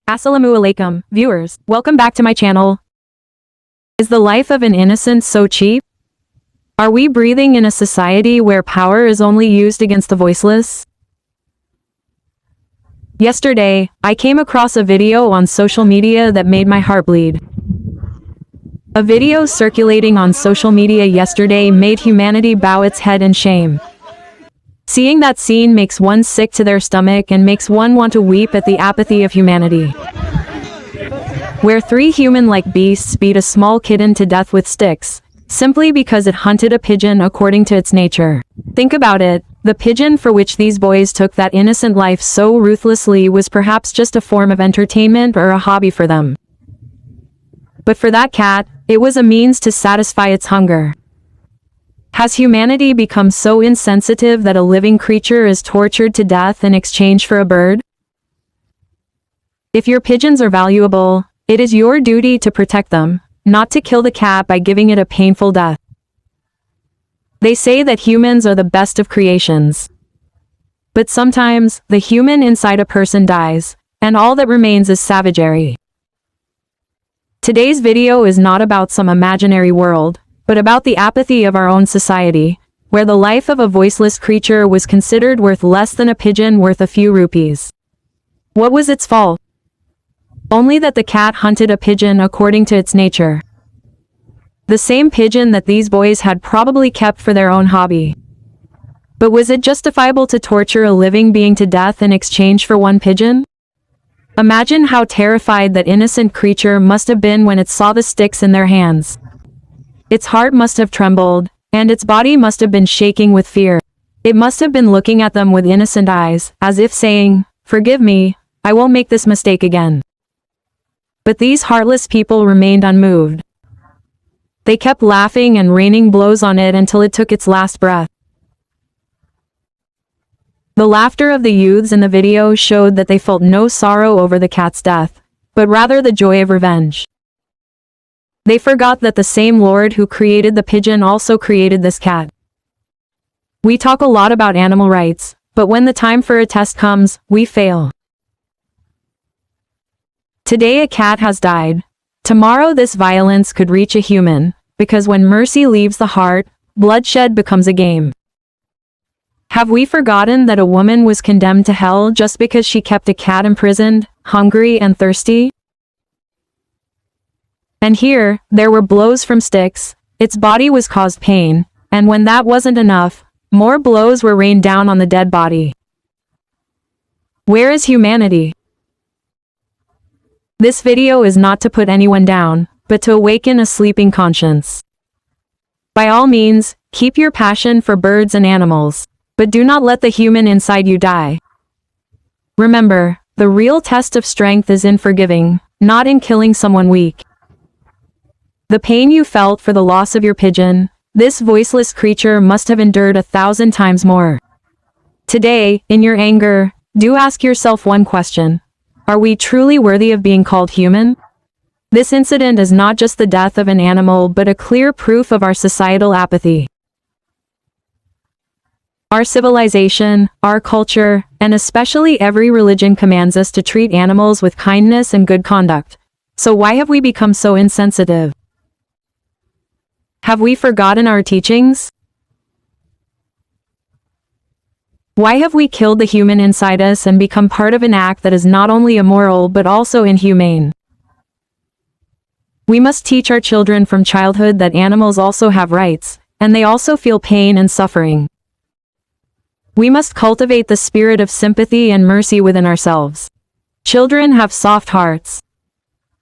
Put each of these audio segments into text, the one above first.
Assalamu alaikum, viewers. Welcome back to my channel. Is the life of an innocent so cheap? Are we breathing in a society where power is only used against the voiceless? Yesterday, I came across a video on social media that made my heart bleed. A video circulating on social media yesterday made humanity bow its head in shame. Seeing that scene makes one sick to their stomach and makes one want to weep at the apathy of humanity. Where three human-like beasts beat a small kitten to death with sticks, simply because it hunted a pigeon according to its nature. Think about it, the pigeon for which these boys took that innocent life so ruthlessly was perhaps just a form of entertainment or a hobby for them. But for that cat, it was a means to satisfy its hunger. Has humanity become so insensitive that a living creature is tortured to death in exchange for a bird? If your pigeons are valuable, it is your duty to protect them, not to kill the cat by giving it a painful death. They say that humans are the best of creations. But sometimes, the human inside a person dies, and all that remains is savagery. Today's video is not about some imaginary world, but about the apathy of our own society, where the life of a voiceless creature was considered worth less than a pigeon worth a few rupees. What was its fault? Only that the cat hunted a pigeon according to its nature. The same pigeon that these boys had probably kept for their own hobby. But was it justifiable to torture a living being to death in exchange for one pigeon? Imagine how terrified that innocent creature must have been when it saw the sticks in their hands. Its heart must have trembled, and its body must have been shaking with fear. It must have been looking at them with innocent eyes, as if saying, "Forgive me, I won't make this mistake again." But these heartless people remained unmoved. They kept laughing and raining blows on it until it took its last breath. The laughter of the youths in the video showed that they felt no sorrow over the cat's death, but rather the joy of revenge. They forgot that the same Lord who created the pigeon also created this cat. We talk a lot about animal rights, but when the time for a test comes, we fail. Today a cat has died. Tomorrow this violence could reach a human, because when mercy leaves the heart, bloodshed becomes a game. Have we forgotten that a woman was condemned to hell just because she kept a cat imprisoned, hungry and thirsty? And here, there were blows from sticks, its body was caused pain, and when that wasn't enough, more blows were rained down on the dead body. Where is humanity? This video is not to put anyone down, but to awaken a sleeping conscience. By all means, keep your passion for birds and animals, but do not let the human inside you die. Remember, the real test of strength is in forgiving, not in killing someone weak. The pain you felt for the loss of your pigeon, this voiceless creature must have endured 1,000 times more. Today, in your anger, do ask yourself one question. Are we truly worthy of being called human? This incident is not just the death of an animal but a clear proof of our societal apathy. Our civilization, our culture, and especially every religion commands us to treat animals with kindness and good conduct. So why have we become so insensitive? Have we forgotten our teachings? Why have we killed the human inside us and become part of an act that is not only immoral but also inhumane? We must teach our children from childhood that animals also have rights, and they also feel pain and suffering. We must cultivate the spirit of sympathy and mercy within ourselves. Children have soft hearts.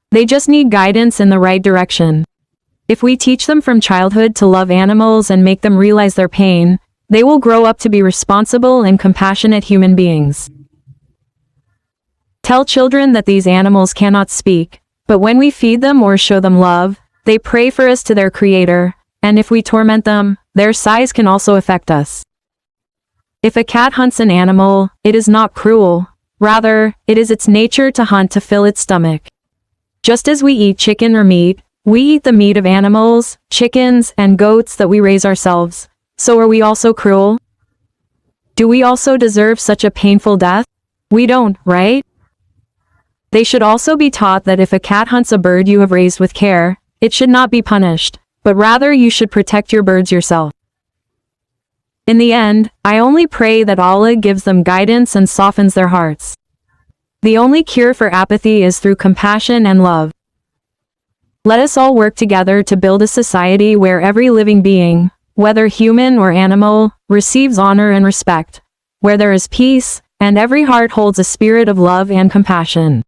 They just need guidance in the right direction. If we teach them from childhood to love animals and make them realize their pain, they will grow up to be responsible and compassionate human beings. Tell children that these animals cannot speak, but when we feed them or show them love, they pray for us to their Creator, and if we torment them, their sighs can also affect us. If a cat hunts an animal, it is not cruel. Rather, it is its nature to hunt to fill its stomach. Just as we eat chicken or meat, we eat the meat of animals, chickens, and goats that we raise ourselves. So are we also cruel? Do we also deserve such a painful death? We don't, right? They should also be taught that if a cat hunts a bird you have raised with care, it should not be punished, but rather you should protect your birds yourself. In the end, I only pray that Allah gives them guidance and softens their hearts. The only cure for apathy is through compassion and love. Let us all work together to build a society where every living being, whether human or animal, receives honor and respect, where there is peace, and every heart holds a spirit of love and compassion.